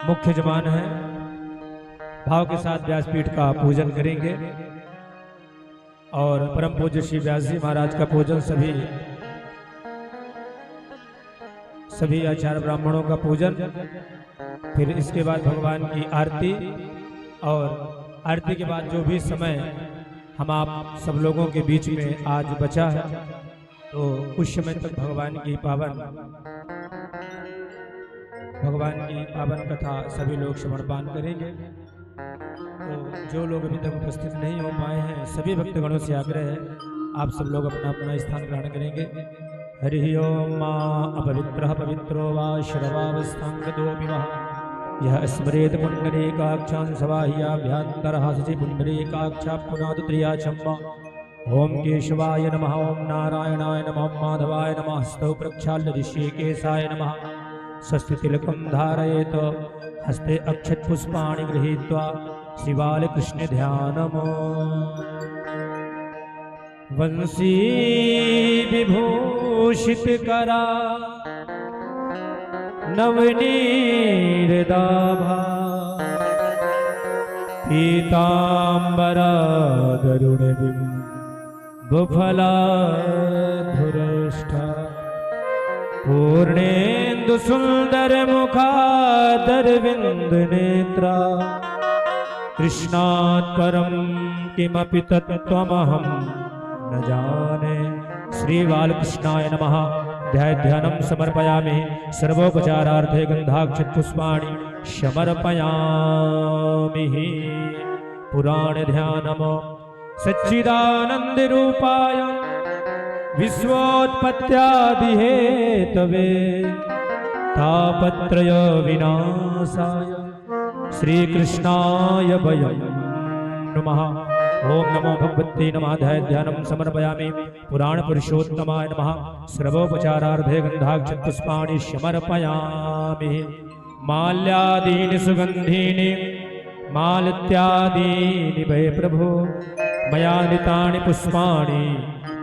मुख्य जमान है, भाव के साथ व्यासपीठ का पूजन करेंगे और परम पूज्य श्री व्यास जी महाराज का पूजन सभी आचार्य ब्राह्मणों का पूजन, फिर इसके बाद भगवान की आरती और आरती के बाद जो भी समय हम आप सब लोगों के बीच में आज बचा है तो उस समय तक भगवान की पावन कथा सभी लोग श्रवणपान करेंगे। तो जो लोग अभी तक उपस्थित नहीं हो पाए हैं सभी भक्तगणों से आग्रह है आप सब लोग अपना अपना स्थान ग्रहण करेंगे। हरि ओम मां अपवित्रः पवित्रो वा श्रवावस्थांगतोऽपि वः यः स्मरेत पुण्डरीकाक्षां सवाह्याभ्यन्तरः सचि पुण्डरीकाक्षा पुनादुत्रियाचम्मा। ओम केशवाय नमः, ओम नारायणाय नमः, ओम माधवाय नमः, हस्तौ प्रक्षाल्य ऋषिकेशाय नमः। स्वस्तितिलकं धारयेत हस्ते अक्षतपुष्पाणि गृहीत्वा श्रीबालकृष्ण ध्यानम्। वंशी विभूषित करा नवनीरदाभा पीतांबरा गरुड़बिंबफलाधुरष्ठा पूर्णेन्दु सुंदर मुखादरविंद नेत्रा कृष्णात् परं किमपि तत्त्वमहं न जाने। श्री बालकृष्णाय नमः। ध्यानं समर्पयामि। सर्वोपचारार्थे गंधाक्षत पुष्पाणि समर्पयामि। पुराण ध्यानम सच्चिदानंद रूपाय विश्वोत्पत्त्यादिहेतवे तापत्रय विनाशाय श्री कृष्णाय वयं नमः। ओम नमो भगवते नमः। ध्यानं समर्पयामि। पुराण पुरुषोत्तमाय नमः। सर्वोपचारार्थे गंधाक्षत पुष्पाणि समर्पयामि। माल्यादीनि सुगंधीनि मालत्यादीनि वै प्रभो मया नीतानि पुष्पाणि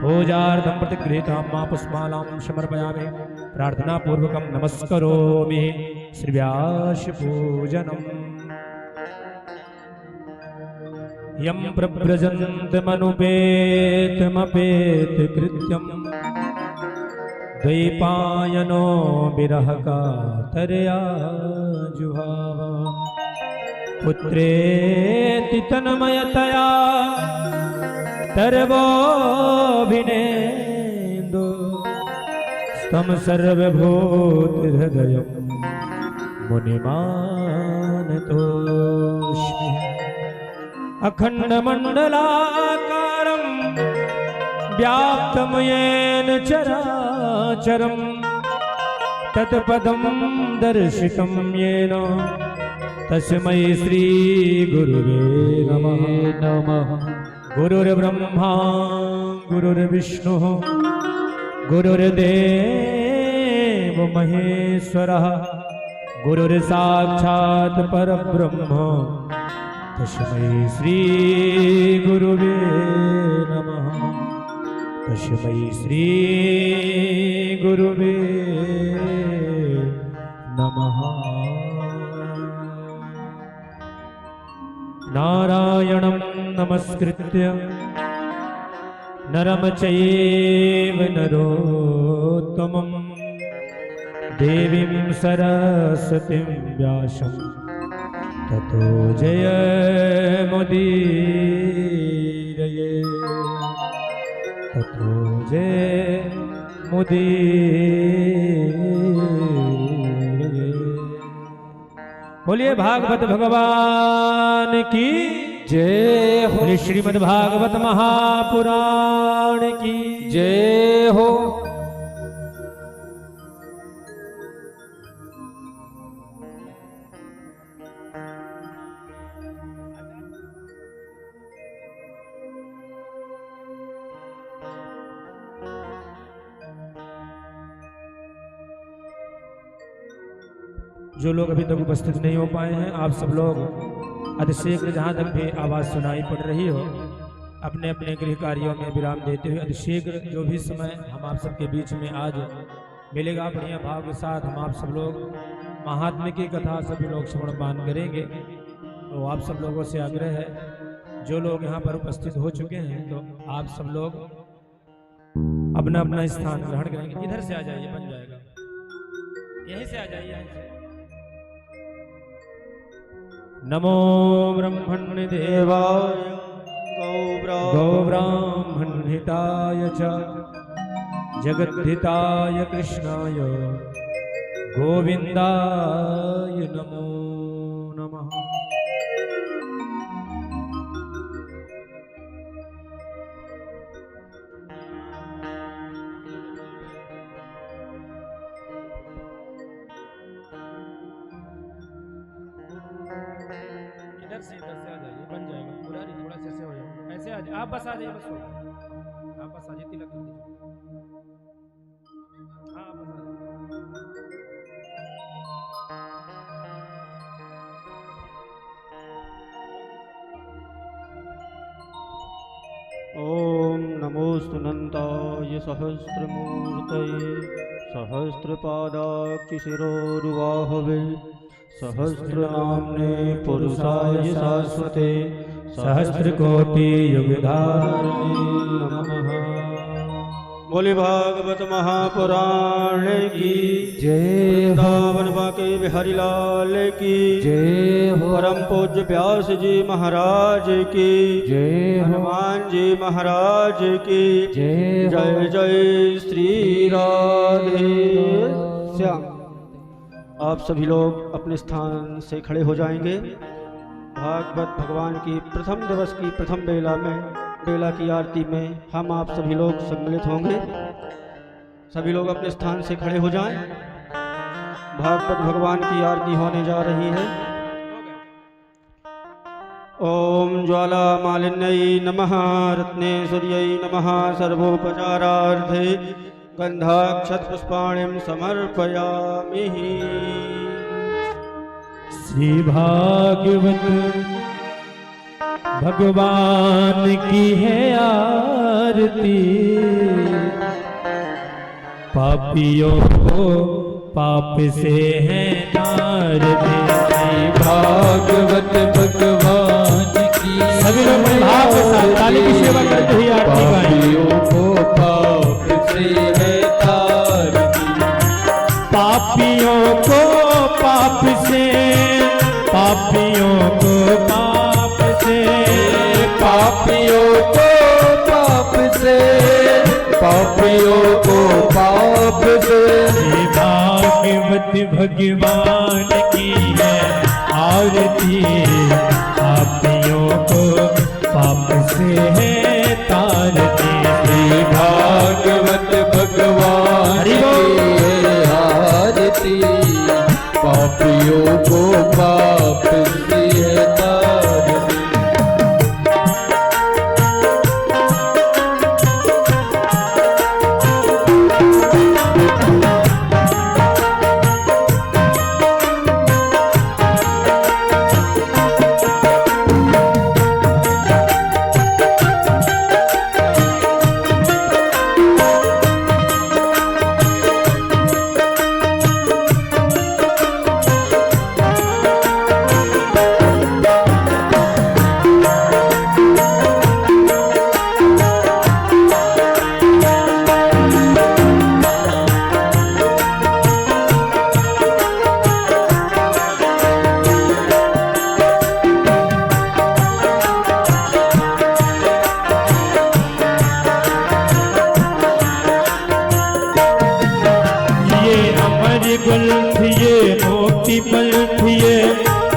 पूजार्थं प्रतिगृहीतां मा पुष्पमालां समर्पयामि। प्रार्थना पूर्वकं नमस्करोमि। श्री व्यास पूजनम्। यं प्रव्रजन्तमनुपेतमपेत कृत्यं द्वैपायनो विरहकातरया जुहाव पुत्रेति तन्मयतया तरवोऽभिनेन्दु तं सर्वभूतहृदयं मुनिमानतोऽस्मि। अखंडमंडलाकारं व्याप्तं येन चराचरं तत्पदं दर्शितं येन तस्मै श्री गुरुवे नमः। गुरुर्ब्रह्मा गुरुर्विष्णुः गुरुर्देव महेश्वरः गुरुर्साक्षात् परब्रह्म तस्मै श्री गुरुवे नमः। तस्मै श्री गुरुवे नमः। नारायणं नमस्कृत्य नरं चैव नरोत्तमं देवीं सरस्वतीं व्यासं ततो जयमुदीरये। ततो जयमुदीरये। बोलिए भागवत भगवान की जय हो। श्रीमद् भागवत महापुराण की जय हो। जो लोग अभी तक उपस्थित नहीं हो पाए हैं आप सब लोग अतिशीघ्र जहाँ तक भी आवाज़ सुनाई पड़ रही हो अपने अपने गृह कार्यों में विराम देते हुए अतिशीघ्र जो भी समय हम आप सबके बीच में आज मिलेगा बढ़िया भाव के साथ हम आप सब लोग महात्म्य की कथा सभी लोग श्रवण पान करेंगे। तो आप सब लोगों से आग्रह है, जो लोग यहाँ पर उपस्थित हो चुके हैं तो आप सब लोग अपना अपना स्थान ग्रहण करेंगे। इधर से आ जाइए, बन जाएगा, यहीं से आ जाइए, यहीं से। नमो ब्रह्मण्य देवाय गौब्राह्मण हिताय च जगद्धिताय कृष्णाय गोविंदाय नमो नमः। इधर से आ जाइए, बन जाएगा पूरा, थोड़ा से हो जाएगा, ऐसे आ जाइए, आप बस आ जाइए, बस हो गया, आप बस आ जाइए, तिलक कर दीजिए। हाँ बस आ जाइए। ओम नमोस्तु नन्ताय सहस्रमूर्तये सहस्रपादाक्षि शिरोरुबाहवे सहस्रनाम्ने पुरुषाय शाश्वते सहस्रकोटि युगधारिणे नमः। बोले भागवत महापुराण की जय हो, वृंदावन बाके बिहारी लाल की जय हो, परम पूज्य व्यास जी महाराज की जय हो, हनुमान जी महाराज की जय हो। जय जय श्री राधे श्याम। आप सभी लोग अपने स्थान से खड़े हो जाएंगे। भागवत भगवान की प्रथम दिवस की प्रथम बेला की आरती में हम आप सभी लोग सम्मिलित होंगे। सभी लोग अपने स्थान से खड़े हो जाएं। भागवत भगवान की आरती होने जा रही है। ओम ज्वाला मालिन्यै नमः रत्नेश्वर्यै नमः सर्वोपचारार्थे गंधाक्षत पुष्पाणिं समर्पयामि। श्री भागवत भगवान की है आरती, पापियों को पाप से है नारती। श्री भागवत भगवान की सभी लोग अपने भाव के साथ ताली की सेवा करते हुए आरती गाएं। पापियों को पाप से है तारती, पापियों को पाप से, पापियों को पाप से, पापियों को पाप से, पापियों को पाप से। श्री भागवत भगवान की है आरती, पापियों को पाप से है तारती। श्री भागवत भगवान की है आरती, पापियों को पाप से है तारती।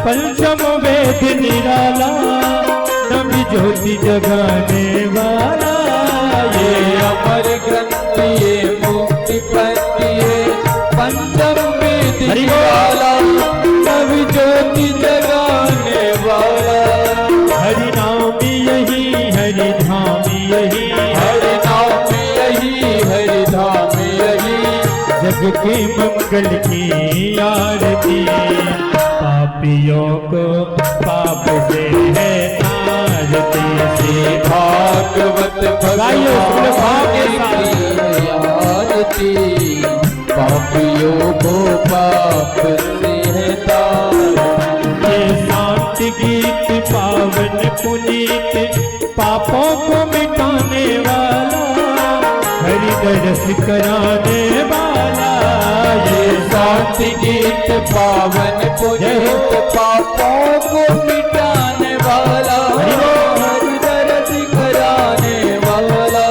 पंचम वेद निराला, नवि ज्योति जगाने वाला। ये अमर ग्रंथ ये मुक्ति पंथ ये पंचम वेद निराला, नवि ज्योति जगाने वाला। हरि नाम यही, हरि धाम यही, हरि नाम यही, हरि धाम यही। जग के मंगल की आरती, पापियों को पाप से है तारती। श्री भागवत भगवान की आरती, पापियों को पाप से कराने वाला ये शांति गीत पावन पुनीत पापों को मिटाने वाला हर दर्द कराने वाला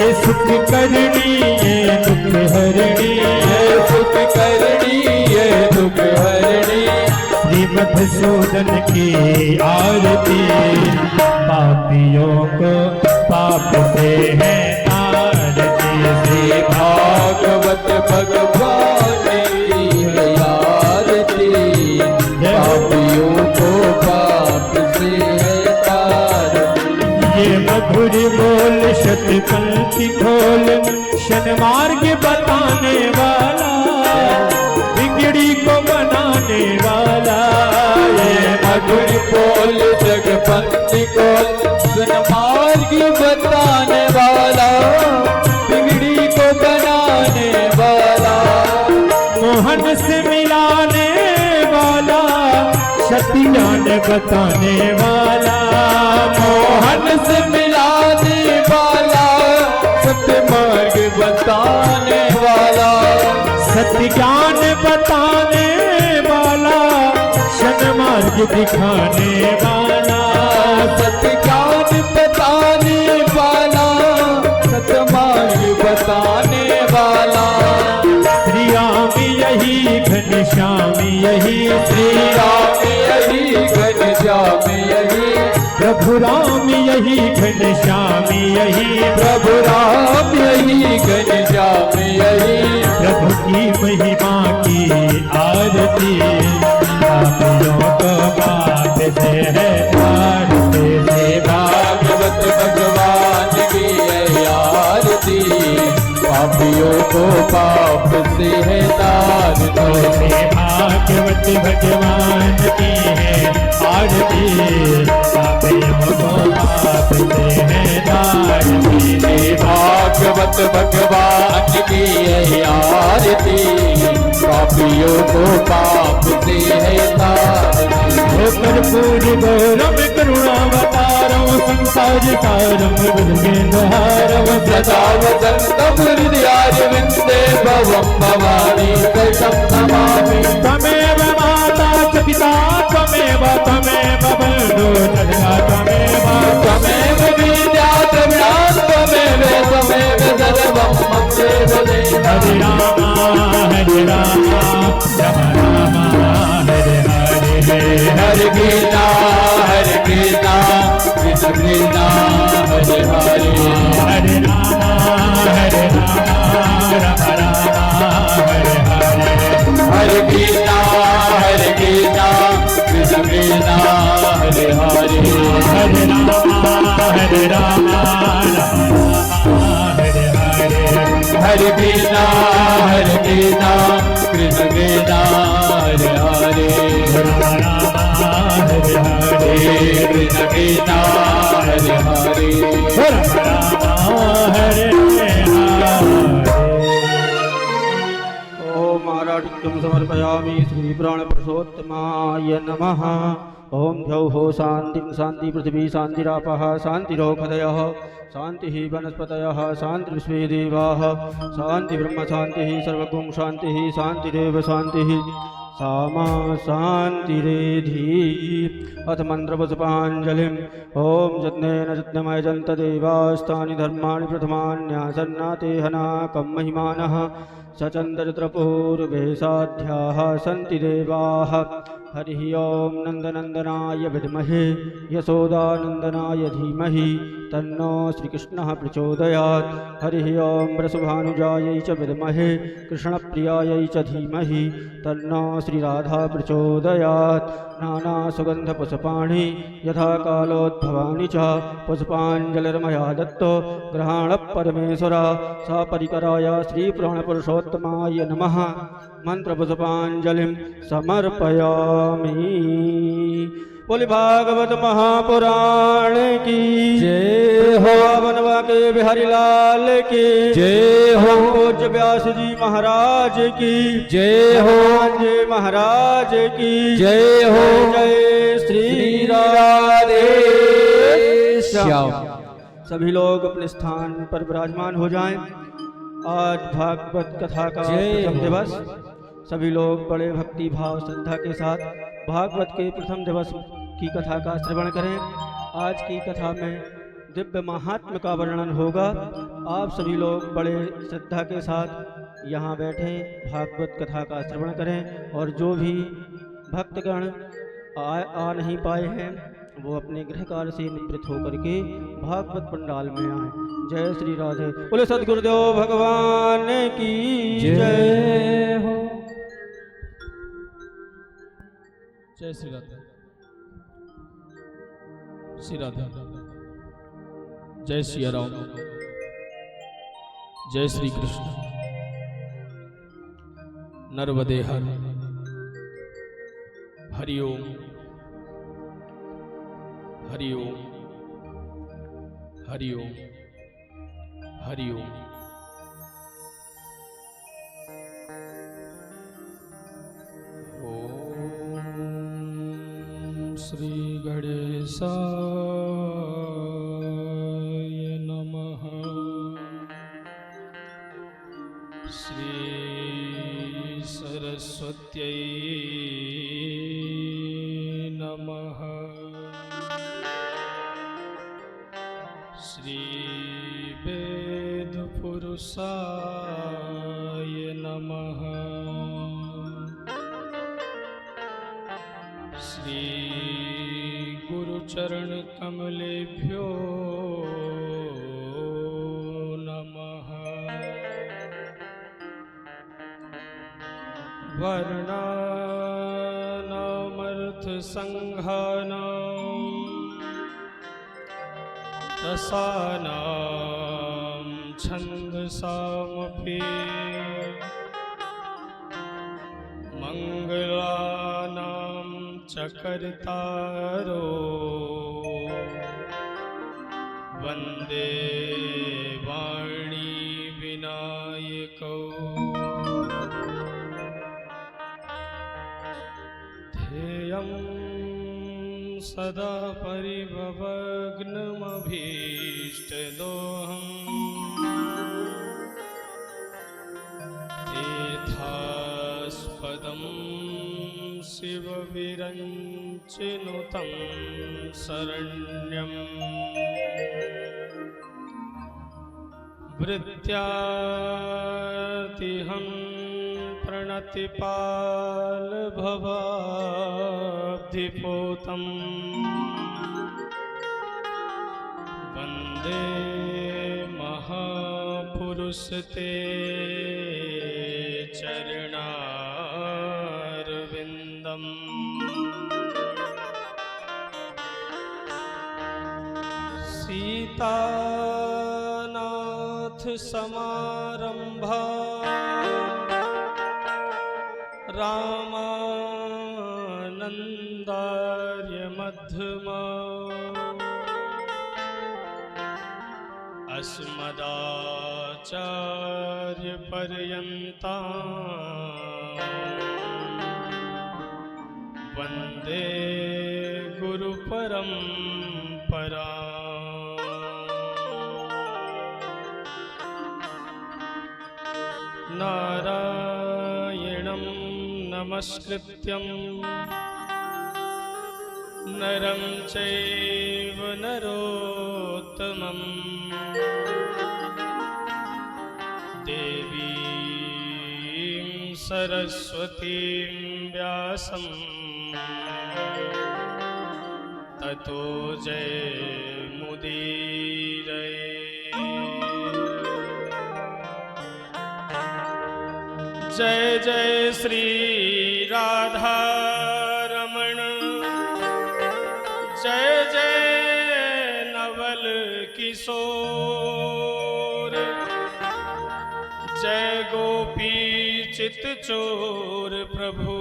ये सुख करनी ये दुख हरणी ये सुख करनी ये दुख हरणी श्री मधुसूदन की आरती पापियों को पाप से है आरती श्री भागवत भगवान की है आरती पापियों को पाप से है तारती ये मधुर बोल शतपंथी खोल शन मार्ग बताने वाला बिगड़ी को बनाने वाला ये मधुर बोल जगपंथी को सुन मार्ग बताने वाला बिगड़ी को बनाने वाला मोहन से मिलाने वाला सत्य ज्ञान बताने वाला मोहन से मिलाने वाला सत्य मार्ग बताने वाला सत्य ज्ञान बताने वाला शन मार्ग दिखाने वाला सत्य ज्ञान बताने वाला सत्य मार्ग बताने वाला श्री राम यही घनश्याम यही श्री राम यही घनश्याम यही प्रभु राम यही घनश्याम यही प्रभु राम यही घनश्याम यही प्रभु की महिमा की आरती पापियों को बात से है आरती से भागवत भगवान की है आरती पापियों को पाप से है तारना से भागवत भगवान की है आरती पापियों को पाप से है आरती भागवत भगवान की है आरती पापियों को पाप से है तारना कर्पूरी गौरम करुणावतारम संसार सारम बुद्धेन्द्रहारम सदा वसंतम हृदयारविंदे भवं भवानी कृतं नमामि त्वमेव माता च पिता त्वमेव बन्धो जगता त्वमेव विद्या द्रविणां त्वमेव सर्वं मम देव हरे राम राम हरे हरे हरे कृष्णा कृष्ण कृष्णा हरे हरे हरे राम राम हरे हरे हरे कृष्णा कृष्ण कृष्णा हरे हरे हरे राम हरे हरे हरे कृष्णा कृष्ण कृष्णा हरे हरे हरे हरे कृष्ण कृष्णा हरे हरे हरे ओम आराधिक्यं समर्पयामि श्री प्राण पुरुषोत्तमाय नमः। ओम द्यौः शान्तिं शान्ति पृथिवी शान्तिरापः शान्तिरोषधयः शान्तिः वनस्पतयः शान्तिर्विश्वे देवाः शान्ति ब्रह्म शान्तिः सर्वगुं शान्तिः शान्तिरेव शान्तिः सामा शान्तिरेधि। अथ मन्त्रपुष्पाञ्जलिम् ॐ यज्ञेन यज्ञमयजन्त देवास्तानि धर्माणि प्रथमान्यासन्नाते हनाकं महिमानः सचन्द्रपूर्वे साध्याः सन्ति देवाः। हरिः ओं नन्दनन्दनाय विद्महे यशोदानन्दनाय धीमहि तन्नो श्रीकृष्णः प्रचोदयात्। हरिः ओं वृषभानुजायै च विद्महे कृष्णप्रियायै च धीमहि तन्नो श्रीराधा प्रचोदयात्। नानासुगन्धपुष्पाणि यथा कालोद्भवानि च पुष्पाञ्जलिर्मया दत्तो ग्रहाणः परमेश्वरा सा परिकराय श्रीप्राणपुरुषोत्तमाय नमः। मंत्रपुष्पाञ्जलिं समर्पयामि। बोले भागवत महापुराण की जय हो। बनवा के बिहारी लाल की जय हो। पूज्य व्यास जी महाराज की जय हो। जय महाराज की जय हो। जय श्री राधे श्याम। सभी लोग अपने स्थान पर विराजमान हो जाएं। आज भागवत कथा का जय प्रथम हो। दिवस। सभी लोग बड़े भक्ति भाव श्रद्धा के साथ भागवत के प्रथम दिवस की कथा का श्रवण करें। आज की कथा में दिव्य महात्म्य का वर्णन होगा। आप सभी लोग बड़े श्रद्धा के साथ यहाँ बैठे भागवत कथा का श्रवण करें और जो भी भक्तगण आ नहीं पाए हैं वो अपने गृह कार्य से निवृत्त होकर के भागवत पंडाल में आए। जय श्री राधे। बोले सद्गुरुदेव भगवान की जय। जय हो। जय श्री राधा। श्री राधा। जय सिया राम। जय श्री कृष्ण। नर्मदे हर। हरि ओम। हरि ओम। हरि ओम। हरि ओम। ओम श्री गणेशाय नमः। श्री सरस्वत्यै नमः। श्री वेद पुरुषाय नमः। श्री गुरुचरण कमलेभ्यो नमः। वर्णानामर्थ संघानां रसानां छन्दसामपि मंगलानां च कर्तारो वन्दे वाणी विनायकौ। ध्येयं सदा परिभवग्नमभीष्टदोहम्। तीर्थास्पदं शिवविरञ्चिनुतं शरण्यम्। वृत्यार्तिहं प्रणतिपालभवाब्धिपोतम्। वन्दे महापुरुषते चरणारविन्दम्। सीतानाथ समारंभा रामानन्दार्य मध्यमा। अस्मदाचार्य पर्यन्ता वन्दे गुरुपरम्परा। नारायणं नमस्कृत्यं नरं चैव नरोत्तमं। देवीं सरस्वतीं व्यासं ततो जयमुदीरये। जय जय श्री राधा रमण। जय जय नवल किशोर। जय गोपी चित चोर प्रभु।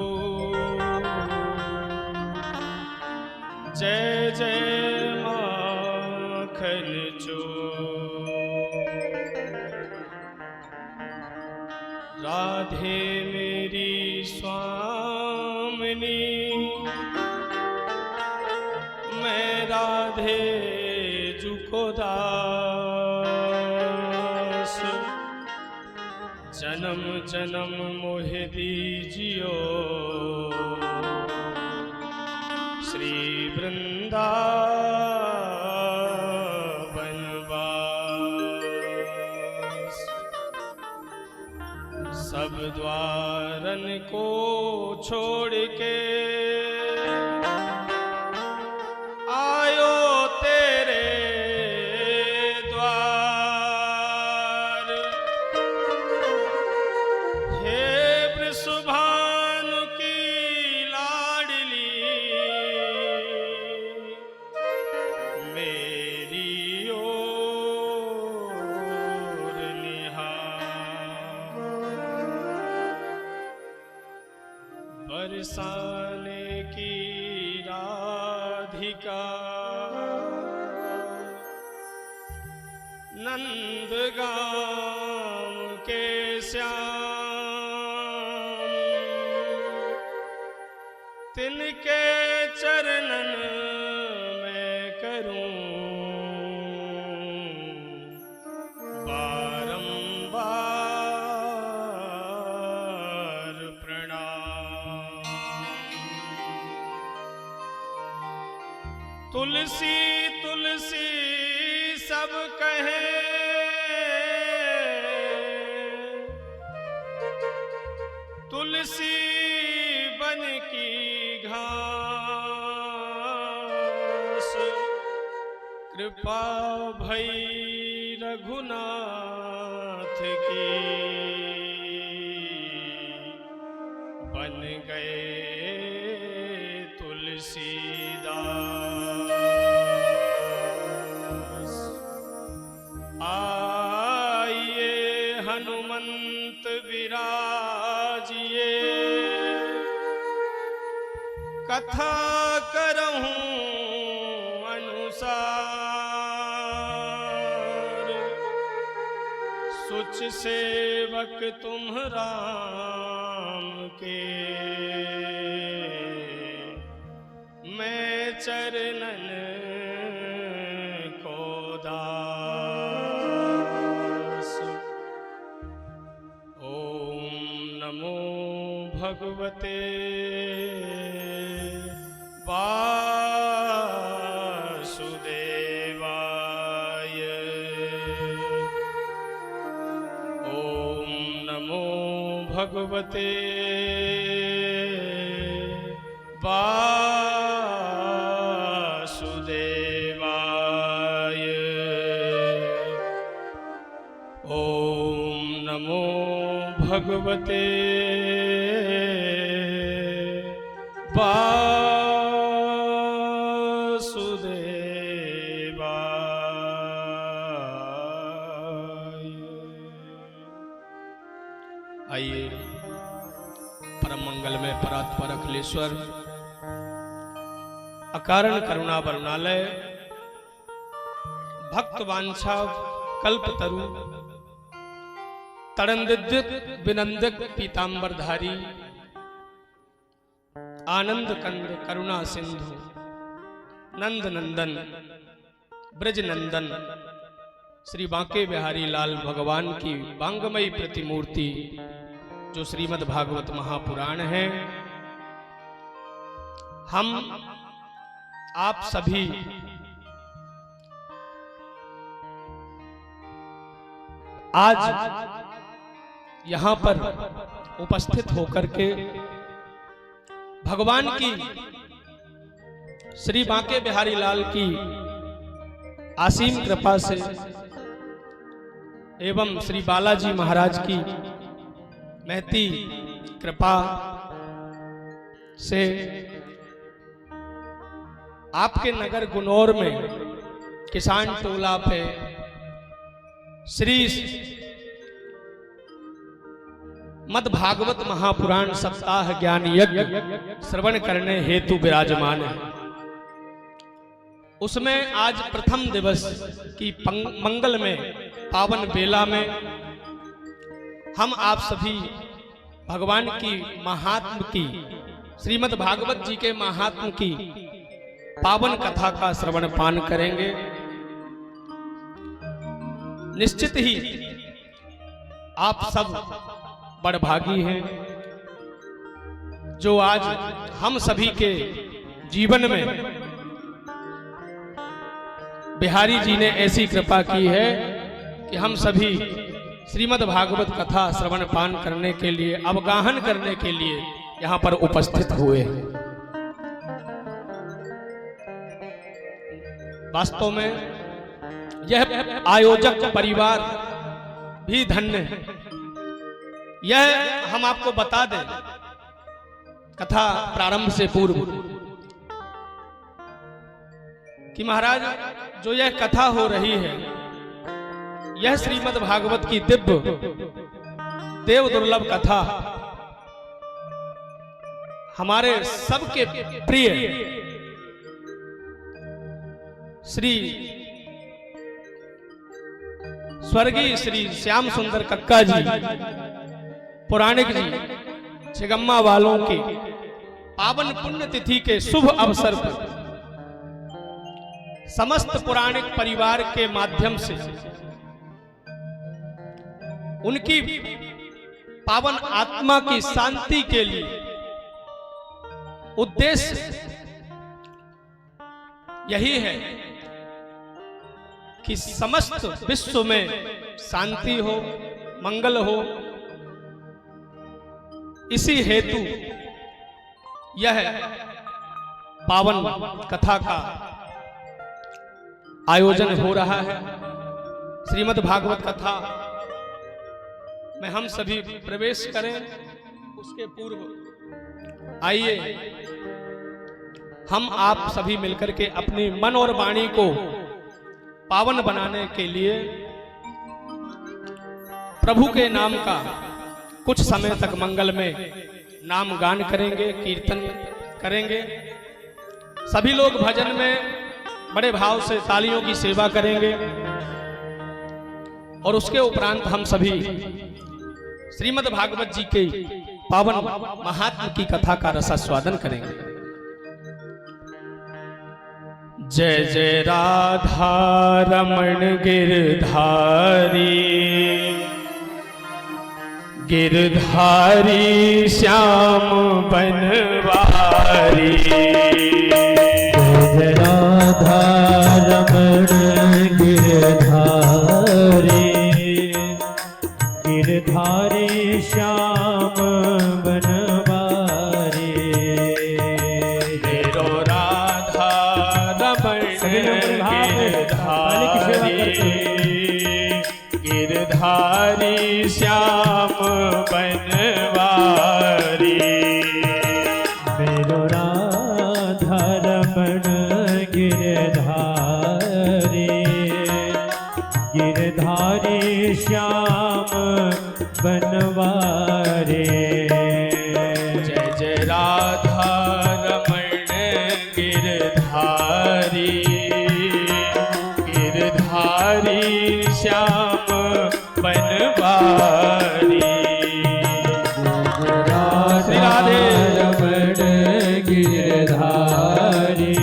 जय जय माखन चोर। राधे मेरी स्वामिनी मैं राधे जुको दास। जन्म जन्म मोहि दीजियो श्री वृंदावन वास। सब द्वारन को छोड़ के आयो तेरे द्वार। हे वृषभानु की लाडली मेरी ओर निहार। बरसाने की राधिका नंदगाम के श्याम तिनके चरणन में करूं बारंबार प्रणाम। तुलसी तुलसी सब कहे तुलसी बन की घास। कृपा भई रघुनाथ की बन गए तुलसीदास। आइए हनुमंत विराजिए कथा करहूं अनुसार। सुच सेवक तुम राम के मैं चरणन को दास। ओम नमो भगवते वासुदेवाय। ओम नमो भगवते वासुदेवाय। ओम नमो भगवते वासुदेवाय। आइए परम मंगल में परात्पर अखिलेश्वर अकारण करुणा वरुणालय भक्त वांछा कल्पतरु तड़ंदिद्युत विनंदक पीतांबरधारी आनंद कंद करुणा सिंधु नंद नंदन ब्रज नंदन श्री बांके बिहारी लाल भगवान की बांगमयी प्रतिमूर्ति जो श्रीमद् भागवत महापुराण है, हम आप सभी आज यहां पर उपस्थित होकर के भगवान की श्री बांके बिहारी लाल की असीम कृपा से एवं श्री बालाजी महाराज की महती कृपा से आपके नगर गुनौर में किसान टोला पे श्री मद भागवत महापुराण सप्ताह ज्ञान यज्ञ श्रवण करने हेतु विराजमान है। उसमें आज प्रथम दिवस की मंगल में पावन बेला में हम आप सभी भगवान की महात्म की श्रीमद् भागवत जी के महात्म की पावन कथा का श्रवण पान करेंगे। निश्चित ही आप सब बड़भागी हैं जो आज हम सभी के जीवन में बिहारी जी ने ऐसी कृपा की है कि हम सभी श्रीमद् भागवत कथा श्रवण पान करने के लिए, अवगाहन करने के लिए यहाँ पर उपस्थित हुए हैं। वास्तव में यह आयोजक परिवार भी धन्य है। यह हम आपको बता दें कथा प्रारंभ से पूर्व कि महाराज जो यह कथा हो रही है, यह श्रीमद् भागवत की दिव्य देव दुर्लभ कथा हमारे सबके प्रिय श्री स्वर्गीय श्री श्याम सुंदर कक्का जी पुराणिक जी छिगम्मा वालों की पावन पुण्य तिथि के शुभ अवसर पर समस्त पुराणिक परिवार के माध्यम से उनकी पावन आत्मा की शांति के लिए उद्देश्य यही है कि समस्त विश्व में शांति हो, मंगल हो। इसी हेतु यह पावन कथा का आयोजन हो रहा है। श्रीमद् भागवत कथा में हम सभी प्रवेश करें उसके पूर्व आइए हम आप सभी मिलकर के अपनी मन और वाणी को पावन बनाने के लिए प्रभु के नाम का कुछ समय तक मंगल में नाम गान करेंगे, कीर्तन करेंगे। सभी लोग भजन में बड़े भाव से तालियों की सेवा करेंगे और उसके उपरांत हम सभी श्रीमद् भागवत जी के पावन महात्म की कथा का रसास्वादन करेंगे। जय जय राधा रमण गिरधारी, गिरधारी श्याम बनवारी। जय राधा रमण गिरधारी, गिरधारी श्याम बनवारी। मेरो राधा रमण गिरधारी, गिरधारी श्याम बनवारी। मेरो राधा रमण गिरधारी, गिरधारी श्याम बनवारी। जय जय राधा रमण गिरधारी, गिरधारी श्याम बनवारी। श्री राधे रमण गिरधारी,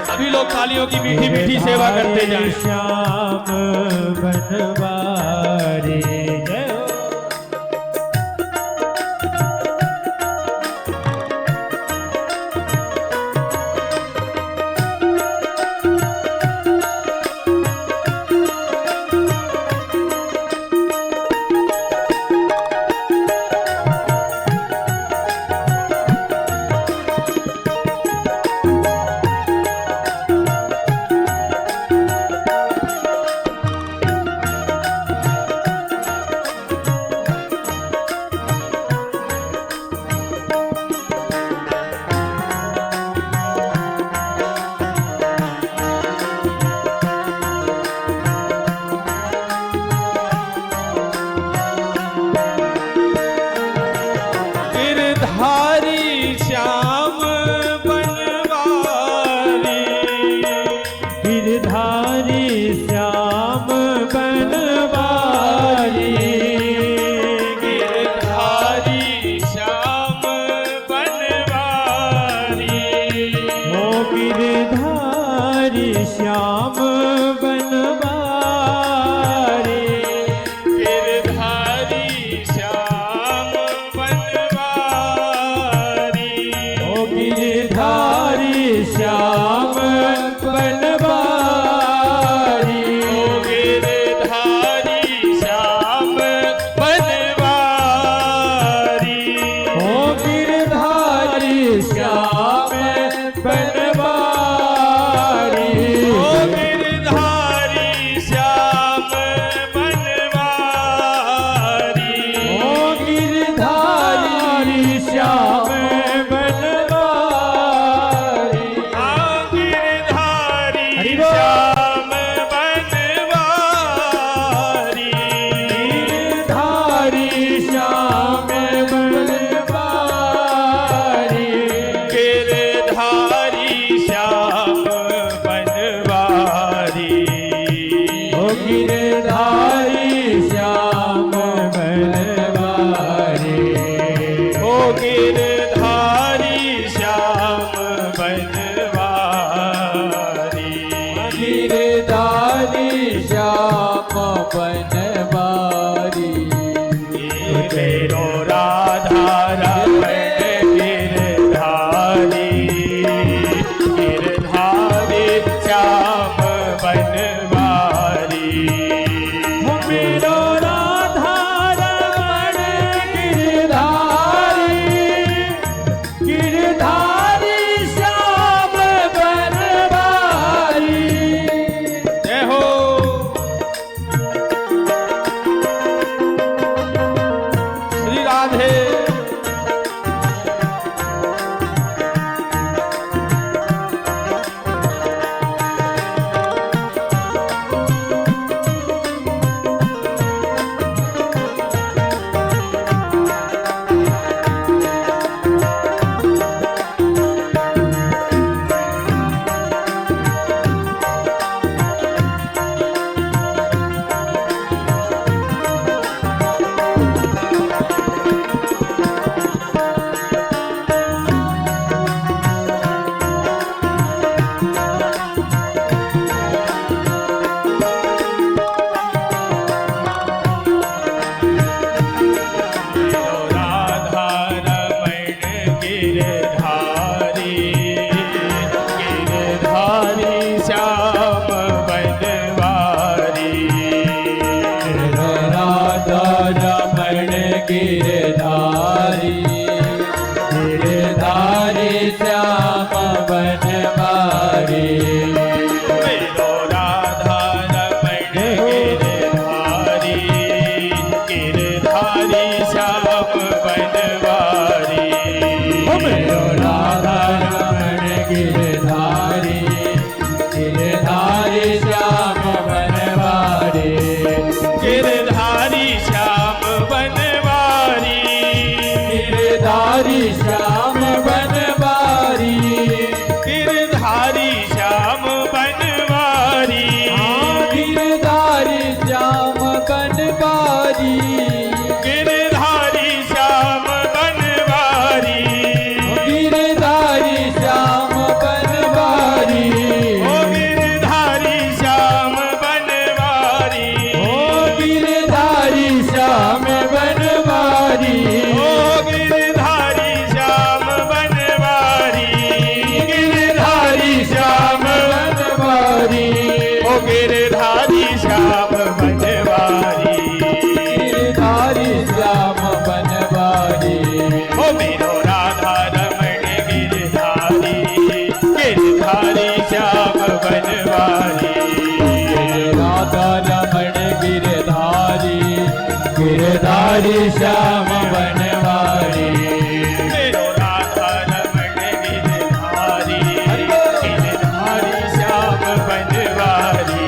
सभी लोग तालियों की मीठी मीठी सेवा करते जाएं। श्याम बनवारी। जय हो। गिरधारी श्याम बनवारी, गिरधारी श्याम बनवारी। गिरधारी श्याम बनवारी। ओ गिरधारी श्याम बनवारी। गिरधारी श्याम गिरधारी श्याम बनवारी ओ गिरधारी श्याम बनवारी ओ गिरधारी श्याम बनवारी ओ गिरधारी श्याम बनवारी ओ गिरधारी श्याम बनवारी आ गिरधारी श्याम बनवारी गिरधारी श्याम बनवारी गिरधारी श्याम बनवारी ओ गिरधारी श्याम बनवारी ओ गिरधारी श्याम बनवारी गिरधारी श्याम बनवारी मेरो राधा रमण गिरधारी गिरधारी श्याम बनवारी मेरो राधा रमण गिरधारी गिरधारी श्याम बनवारी जय हो श्री राधे राधा रमण गिरधारी गिरधारी श्याम बनवारी राधा रमण गिरधारी गिरधारी श्याम बनवारी मेरो राधा रमण गिरधारी गिरधारी श्याम बनवारी मेरो राधा रमण गिरधारी गिरधारी श्याम बनवारी गिरधारी श्याम बनवारी गिरधारी श्याम बनवारी गिरधारी श्याम बनवारी गिरधारी श्याम बनवारी गिरधारी श्याम बनवारी गिरधारी श्याम बनवारी ओ गिरधारी श्याम बनवारी ओ गिरधारी श्याम बनवारी ओ गिरधारी श्याम बनवारी गिरधारी श्याम बनवारी ओ गिरधारी श्याम बनवारी गिरधारी श्याम बनवारी ओ मेरो राधा रमण गिरधारी गिरधारी श्याम बनवारी राधा रमण गिरधारी गिरधारी श्याम बनवारी मेरो राधा रमण गिरधारी गिरधारी श्याम बनवारी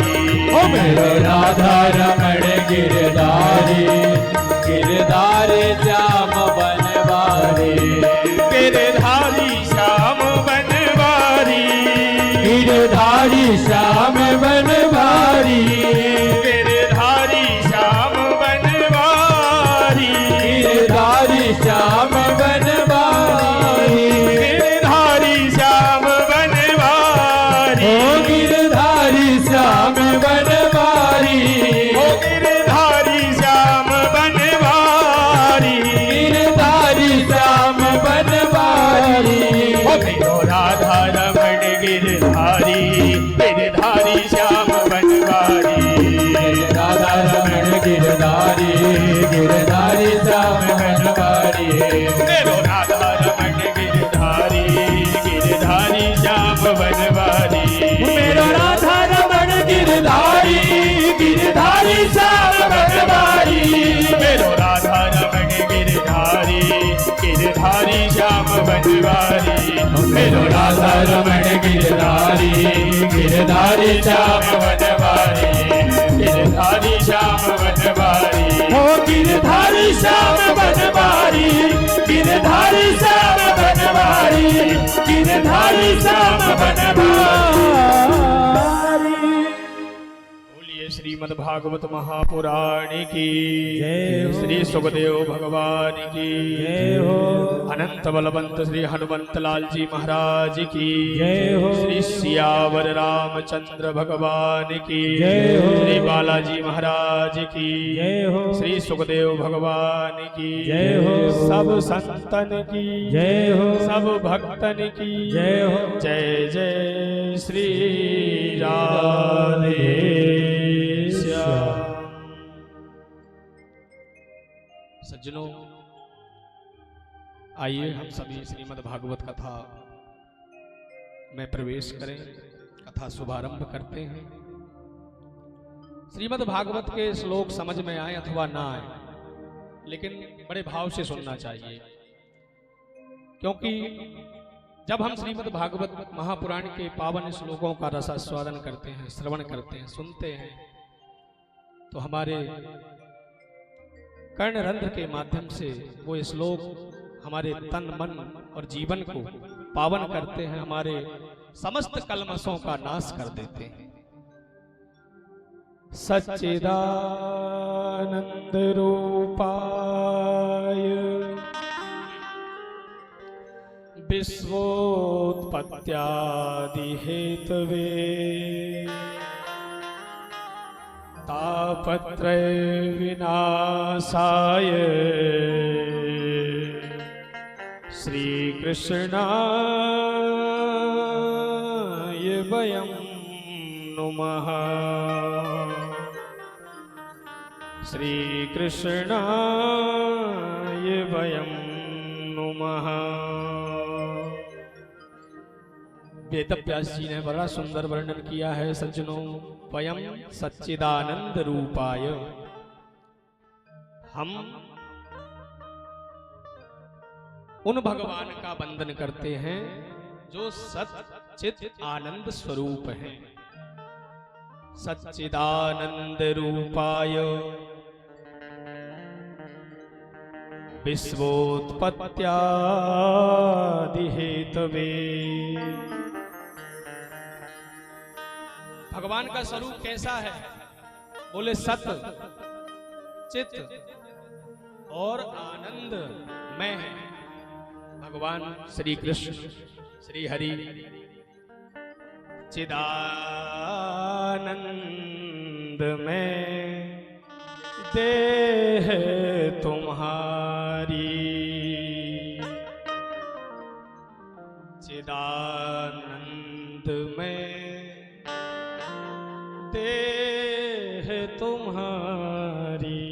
ओ मेरो राधा रमण गिरधारी गिरधारी श्याम बनवारी गिरधारी श्याम बनवारी गिरधारी श्याम बनवारी गिरधारी श्याम बनवारी गिरधारी श्याम बनवारी गिरधारी श्याम बनवारी ओ गिरधारी श्याम बनवारी ओ गिरधारी श्याम बनवारी गिरधारी श्याम बनवारी ओ मेरो राधा रमण गिरधारी गिरधारी श्याम बनवारी राधा रमण गिरधारी गिरधारी श्याम बनवारी मेरो राधा रमण गिरधारी गिरधारी श्याम बनवारी मेरो राधा रमण गिरधारी गिरधारी श्याम बनवारी मेरो राधा रमण गिरधारी गिरधारी श्याम बनवारी मेरो राधा रमण गिरधारी गिरधारी श्याम बनवारी गिरधारी श्याम बनवारी हो गिरधारी श्याम बनवारी गिरधारी श्याम बनवारी गिरधारी श्याम बनवारी। बोलिए श्रीमद् भागवत महापुराण की जय हो। श्री सुखदेव भगवान की जय हो। अनंत बलवंत श्री हनुमंत लाल जी महाराज की जय हो। श्री सियावर रामचंद्र भगवान की जय हो। श्री बालाजी महाराज की जय हो। श्री सुखदेव भगवान की जय हो। सब संतन की जय हो। सब भक्तन की जय हो। जय जय श्री राधे श्याम। सज्जनों, आइए हम सभी श्रीमद् भागवत कथा में प्रवेश करें, कथा शुभारंभ करते हैं। श्रीमद् भागवत के श्लोक समझ में आए अथवा ना आए, लेकिन बड़े भाव से सुनना चाहिए, क्योंकि जब हम श्रीमद् भागवत महापुराण के पावन श्लोकों का रसास्वादन करते हैं, श्रवण करते हैं, सुनते हैं, तो हमारे कर्णरंध्र के माध्यम से वो श्लोक हमारे तन मन और जीवन को पावन करते हैं, हमारे समस्त कलमशों का नाश कर देते हैं। सच्चिदानंद रूपाय विश्वोत्पत्त्यादि हेतवे तापत्रय विनाशाय श्री कृष्णाय वयं नुमः श्री कृष्णाय वयं नुमः। वेदव्यास जी ने बड़ा सुंदर वर्णन किया है सज्जनों। वयम सच्चिदानंद रूपाय, हम उन भगवान का वंदन करते हैं जो सच्चित आनंद स्वरूप हैं। सच्चिदानंद रूपाय विश्वोत्पत्त्यादि हेतवे। भगवान का स्वरूप कैसा है? बोले सत चित और आनंद में है। भगवान श्री कृष्ण श्री हरि चिदानंद में देह तुम्हारी, चिदानंद में देह तुम्हारी।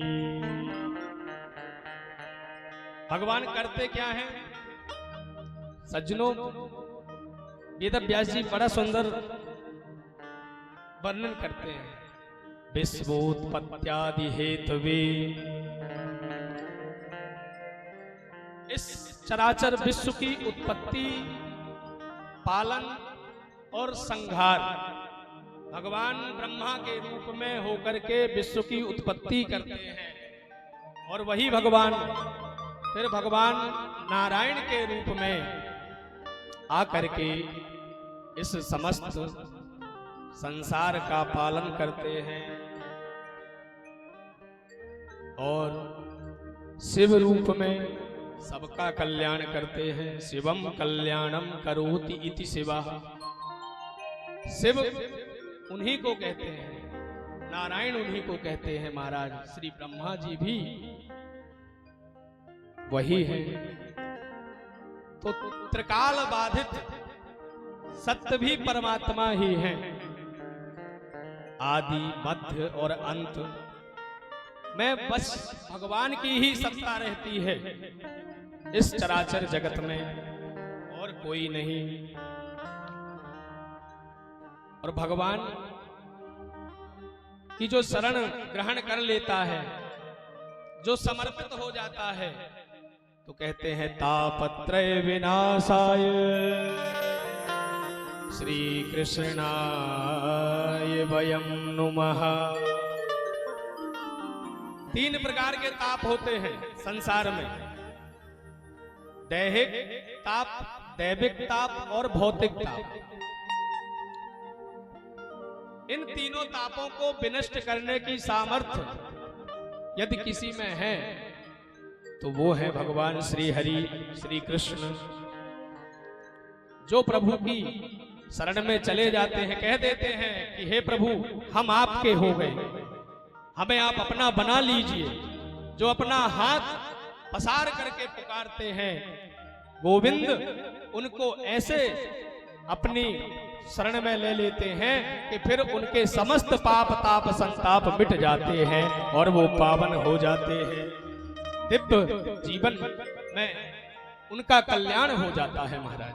भगवान करते क्या हैं सज्जनों? वेदव्यास जी बड़ा सुंदर वर्णन करते हैं। विश्वोत्पत्त्यादि हेतवे, इस चराचर विश्व की उत्पत्ति, पालन और संहार भगवान ब्रह्मा के रूप में होकर के विश्व की उत्पत्ति करते हैं, और वही भगवान फिर भगवान नारायण के रूप में आकर के इस समस्त संसार का पालन करते हैं, और शिव रूप में सबका कल्याण करते हैं। शिवम कल्याणम करोति इति शिवः। शिव उन्हीं को कहते हैं, नारायण उन्हीं को कहते हैं महाराज। श्री ब्रह्मा जी भी वही है। तो त्रिकाल बाधित सत्य भी परमात्मा ही है। आदि मध्य और अंत में बस भगवान की ही सत्ता रहती है इस चराचर जगत में, और कोई नहीं। और भगवान की जो शरण ग्रहण कर लेता है, जो समर्पित हो जाता है, तो कहते हैं तापत्रय विनाशाय श्री कृष्णाय वयं नुमः। 3 प्रकार के ताप होते हैं संसार में, दैहिक ताप, दैविक ताप और भौतिक ताप। इन तीनों तापों को विनष्ट करने की सामर्थ्य यदि किसी में है तो वो है भगवान श्री हरि श्री कृष्ण, जो प्रभु की शरण में चले जाते हैं, कह देते हैं कि हे प्रभु हम आपके हो गए, हमें आप अपना बना लीजिए। जो अपना हाथ पसार करके पुकारते हैं गोविंद, उनको ऐसे अपनी शरण में ले लेते हैं कि फिर उनके समस्त पाप ताप संताप मिट जाते हैं और वो पावन हो जाते हैं। दिव्य जीवन में उनका कल्याण हो जाता है महाराज।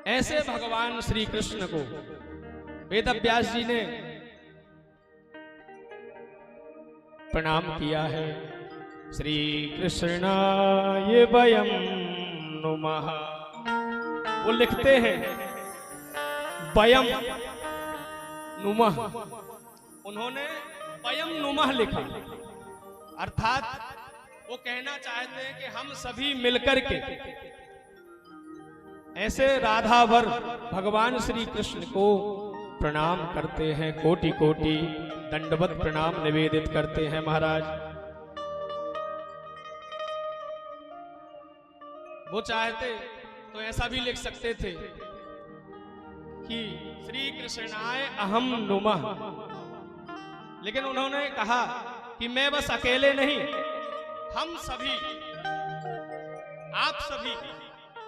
ऐसे भगवान श्री कृष्ण को वेद व्यास जी ने प्रणाम किया है। श्री कृष्णाय वयं नुमः। वो लिखते हैं वयं नुमः, उन्होंने वयं नुमः लिखा, अर्थात वो कहना चाहते हैं कि हम सभी मिलकर के ऐसे राधावर भगवान श्री कृष्ण को प्रणाम करते हैं, कोटि कोटि दंडवत प्रणाम निवेदित करते हैं महाराज। वो चाहते तो ऐसा भी लिख सकते थे कि श्री कृष्णाय अहम नुमः, लेकिन उन्होंने कहा कि मैं बस अकेले नहीं, हम सभी, आप सभी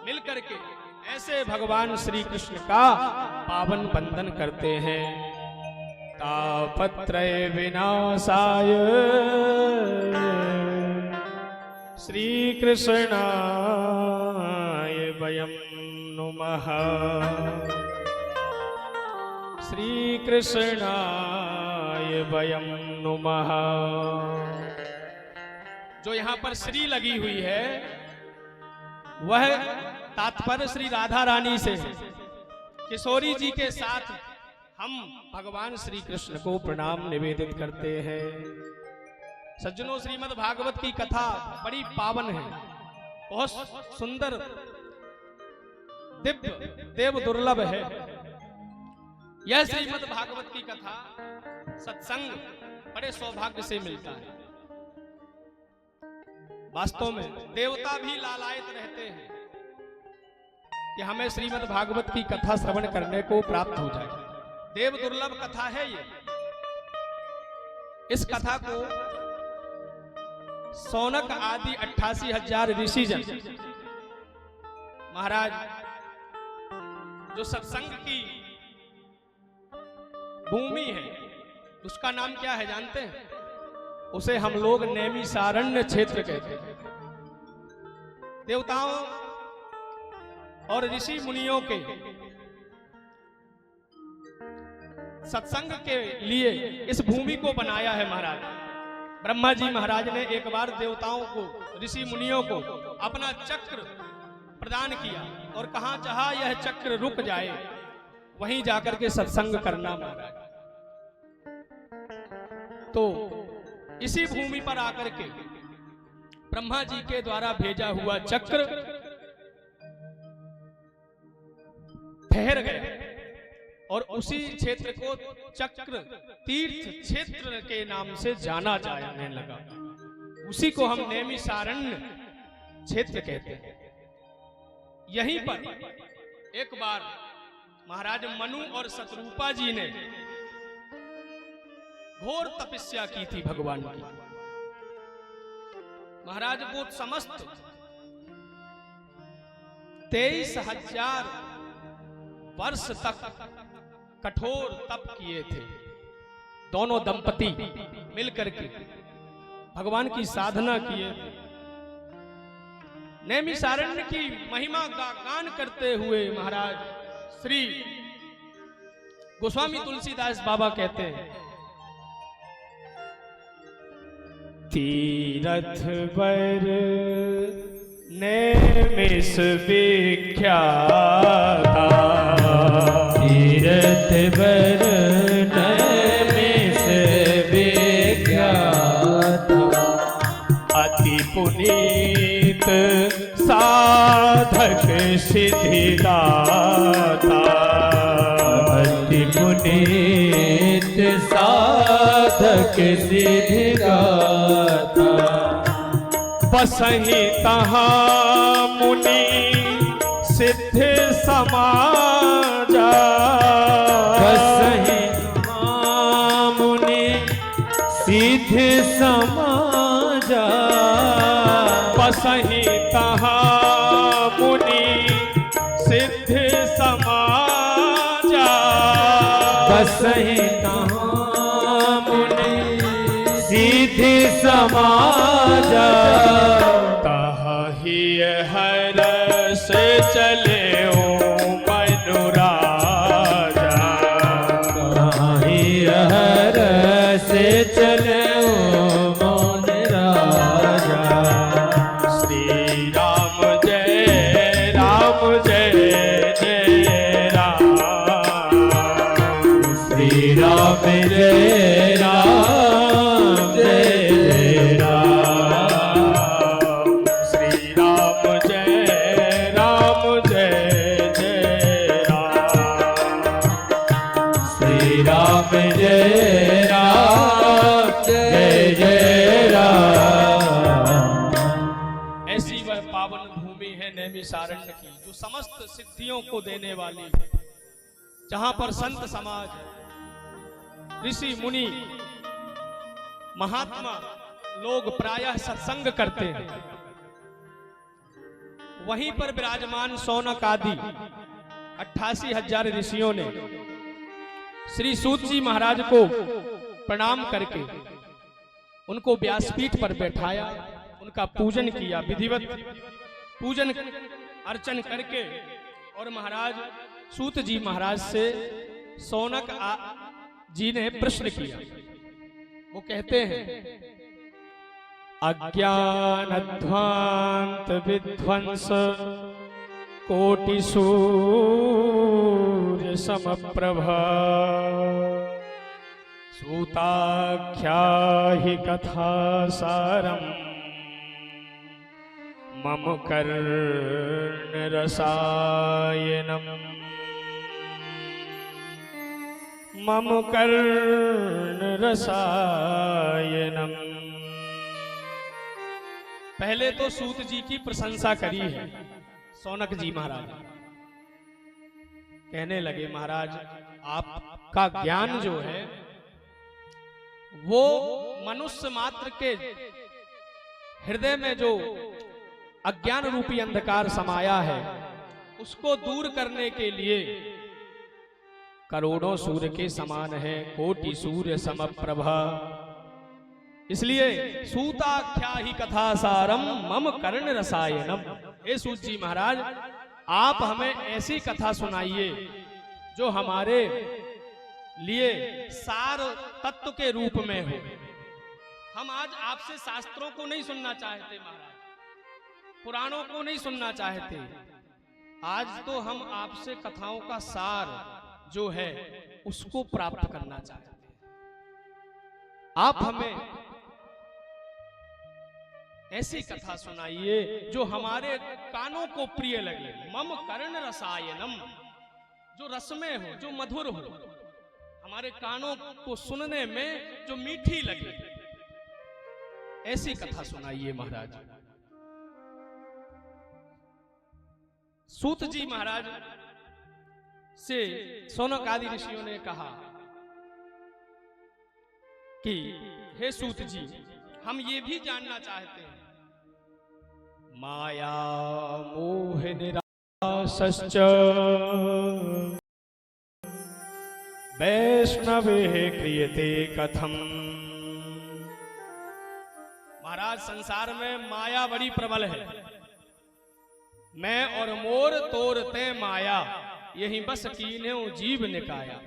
मिलकर के ऐसे भगवान श्री कृष्ण का पावन बंधन करते हैं। तापत्रय विनाशाय श्री कृष्णाय वयं नुमः। श्री कृष्णाय वयं नुमः। जो यहां पर श्री लगी हुई है वह तात्पर्य श्री राधा रानी से है। किशोरी जी के साथ हम भगवान श्री कृष्ण को प्रणाम निवेदित करते हैं। सज्जनों, श्रीमद् भागवत की कथा बड़ी पावन है, बहुत सुंदर, दिव्य, देव दुर्लभ है। यह श्रीमद् भागवत की कथा सत्संग बड़े सौभाग्य से मिलता है। वास्तव में देवता भी लालायित रहते हैं कि हमें श्रीमद् भागवत की कथा श्रवण करने को प्राप्त हो जाए। देव दुर्लभ कथा है ये। इस कथा को सौनक आदि 88,000 ऋषिजन महाराज जो सत्संग की भूमि है उसका नाम क्या है जानते हैं? उसे हम लोग नैमिषारण्य क्षेत्र कहते हैं। देवताओं और ऋषि मुनियों के सत्संग के लिए इस भूमि को बनाया है महाराज। ब्रह्मा जी महाराज ने एक बार देवताओं को, ऋषि मुनियों को अपना चक्र प्रदान किया और कहा जहां यह चक्र रुक जाए वहीं जाकर के सत्संग करना महाराज। तो इसी भूमि पर आकर के ब्रह्मा जी के द्वारा भेजा हुआ चक्र ठहर गया और उसी क्षेत्र को चक्र तीर्थ क्षेत्र के नाम से जाना जाने लगा। उसी को हम नैमिषारण्य क्षेत्र कहते हैं। यहीं पर एक बार महाराज मनु और शतरूपा जी ने घोर तपस्या की थी भगवान की। महाराज वो समस्त 23,000 वर्ष तक कठोर तप किए थे। दोनों दंपति मिलकर के भगवान की साधना किए थे। नैमिषारण्य की महिमा का गान करते हुए महाराज श्री गोस्वामी तुलसीदास बाबा कहते हैं, तीरथ बर नैमिष विख्याता, तीरथ बर नैमिष विख्याता, अति पुनीत साधक सिद्धिदाता, अति पुनीत साधक सिद्धिदाता, बसहि तहाँ मुनि सिद्ध समाजा, बसहि मुनि सिद्ध समाजा, बसहि तहाँ मुनि सिद्ध समाजा, बसहि तहाँ मुनि सिद्ध समाजा, तहि हरस चले ओ मनुराजा, ताहि हरस चले ओ मौन राजा, श्री राम जय जय राम, श्री राम जय राम जय राम, श्री राम जय राम जय राम, श्री राम जय राम जय राम। ऐसी वह पावन भूमि है नैमिषारण्य की, जो समस्त सिद्धियों को देने वाली है, जहां पर संत समाज, ऋषि मुनि, महात्मा लोग प्रायः सत्संग करते हैं। वहीं पर विराजमान शौनक आदि 88,000 ऋषियों ने श्री सूत जी महाराज को प्रणाम करके उनको व्यासपीठ पर बैठाया, उनका पूजन किया, विधिवत पूजन अर्चन करके, और महाराज सूत जी महाराज से शौनक जी ने प्रश्न किया। वो कहते हैं, अज्ञान ध्वांत विध्वंस कोटि सूर्य समप्रभा, सूताख्या हि कथा सारम मम कर्ण रसायनम, मम कर्ण रसायनम। पहले तो सूत जी की प्रशंसा करी है शौनक जी महाराज। कहने लगे, महाराज आपका ज्ञान जो है वो मनुष्य मात्र के हृदय में जो अज्ञान रूपी अंधकार समाया है उसको दूर करने के लिए करोड़ों सूर्य के समान है, कोटि सूर्य समप्रभा। इसलिए सूताख्या ही कथा सारम मम कर्ण रसायनम। हे सूत जी महाराज, आप हमें ऐसी कथा सुनाइए जो हमारे लिए सार तत्व के रूप में हो। हम आज आपसे शास्त्रों को नहीं सुनना चाहते महाराज, पुराणों को नहीं सुनना चाहते। आज तो हम आपसे कथाओं का सार जो है उसको प्राप्त करना चाहते हैं। आप हमें ऐसी कथा सुनाइए जो हमारे कानों को प्रिय लगे। मम कर्ण रसायनम, जो रस में हो, जो मधुर हो, हमारे कानों को सुनने में जो मीठी लगे, ऐसी कथा सुनाइए महाराज। सूत जी महाराज से शौनक आदि ऋषियों ने कहा कि हे सूत जी, हम ये भी जानना चाहते हैं, माया मोह निराशश्च वैष्णवे क्रियते कथम। महाराज, संसार में माया बड़ी प्रबल है। मैं और मोर तोरते माया, यही बस कीन्यो जीव निकाया।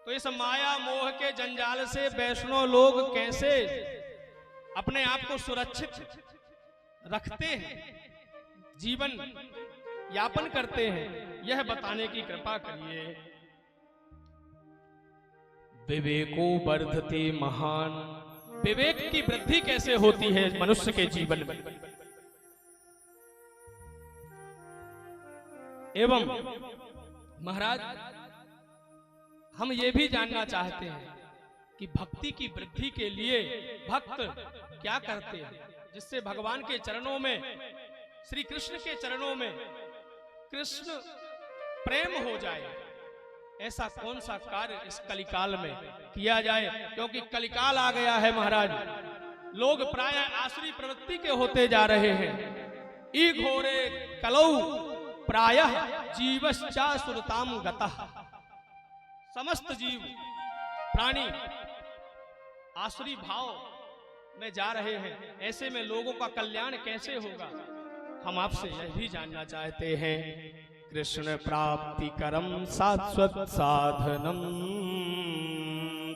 तो इस माया मोह के जंजाल से वैष्णव लोग कैसे अपने आप को सुरक्षित रखते हैं, जीवन यापन करते हैं, यह बताने की कृपा करिए। विवेको वर्धते महान, विवेक की वृद्धि कैसे होती है मनुष्य के जीवन में। एवं महाराज, हम ये भी जानना चाहते हैं कि भक्ति की वृद्धि के लिए भक्त क्या करते हैं, जिससे भगवान के चरणों में, श्री कृष्ण के चरणों में कृष्ण प्रेम हो जाए। ऐसा कौन सा कार्य इस कलिकाल में किया जाए, क्योंकि कलिकाल आ गया है महाराज। लोग प्राय आसुरी प्रवृत्ति के होते जा रहे हैं। ई घोरे कलौ प्रायः जीवश्चासुरताम गतः। समस्त जीव प्राणी आसुरी भाव में जा रहे हैं। ऐसे में लोगों का कल्याण कैसे होगा, हम आपसे यह भी जानना चाहते हैं। कृष्ण प्राप्ति करम शाश्वत साधनम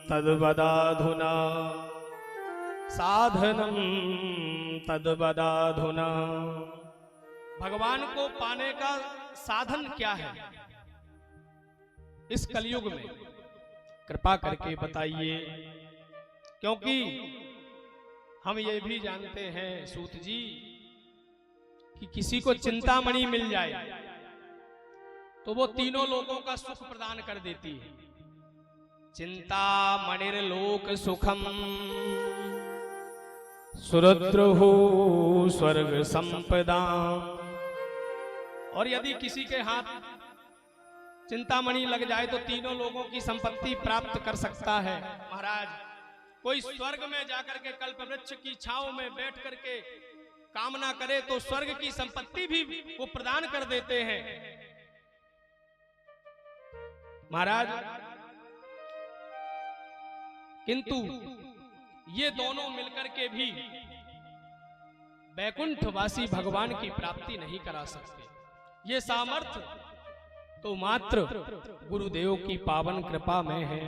तद्वदाधुना, साधनम तद्वदाधुना। भगवान को पाने का साधन क्या है इस कलयुग में, कृपा करके बताइए। क्योंकि हम ये भी जानते हैं सूत जी कि किसी को चिंतामणि मिल जाए तो वो तीनों लोगों का सुख प्रदान कर देती है। चिंतामणिर्लोक सुखम सुरद्रुहु स्वर्ग संपदा। और यदि किसी के हाथ चिंतामणि लग जाए तो तीनों लोगों की संपत्ति प्राप्त कर सकता है। महाराज, कोई स्वर्ग में जाकर के कल्प वृक्ष की छांव में बैठ करके कामना करे तो स्वर्ग की संपत्ति भी वो प्रदान कर देते हैं। महाराज, किंतु ये दोनों मिलकर के भी वैकुंठवासी भगवान की प्राप्ति नहीं करा सकते। ये सामर्थ्य तो मात्र गुरुदेव की पावन कृपा में है।